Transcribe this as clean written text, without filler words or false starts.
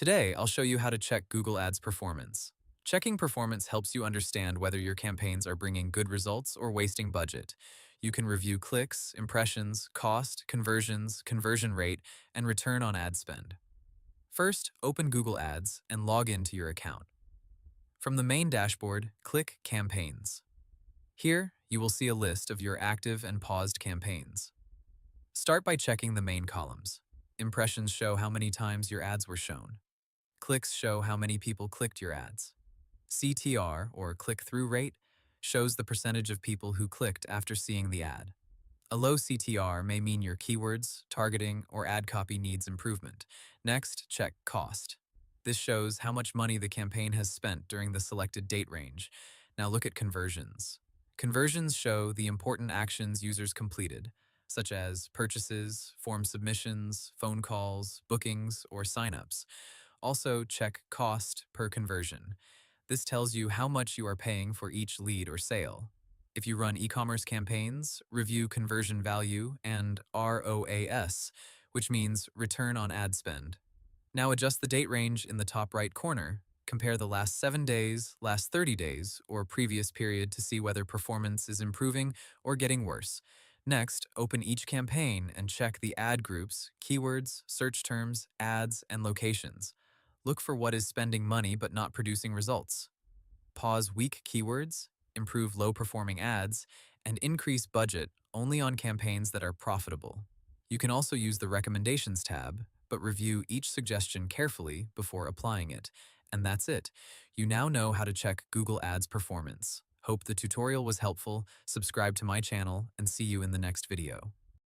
Today, I'll show you how to check Google Ads performance. Checking performance helps you understand whether your campaigns are bringing good results or wasting budget. You can review clicks, impressions, cost, conversions, conversion rate, and return on ad spend. First, open Google Ads and log into your account. From the main dashboard, click Campaigns. Here, you will see a list of your active and paused campaigns. Start by checking the main columns. Impressions show how many times your ads were shown. Clicks show how many people clicked your ads. CTR, or click-through rate, shows the percentage of people who clicked after seeing the ad. A low CTR may mean your keywords, targeting, or ad copy needs improvement. Next, check cost. This shows how much money the campaign has spent during the selected date range. Now look at conversions. Conversions show the important actions users completed, such as purchases, form submissions, phone calls, bookings, or signups. Also, check cost per conversion. This tells you how much you are paying for each lead or sale. If you run e-commerce campaigns, review conversion value and ROAS, which means return on ad spend. Now adjust the date range in the top right corner. Compare the last 7 days, last 30 days, or previous period to see whether performance is improving or getting worse. Next, open each campaign and check the ad groups, keywords, search terms, ads, and locations. Look for what is spending money but not producing results. Pause weak keywords, improve low-performing ads, and increase budget only on campaigns that are profitable. You can also use the Recommendations tab, but review each suggestion carefully before applying it. And that's it. You now know how to check Google Ads performance. Hope the tutorial was helpful, subscribe to my channel, and see you in the next video.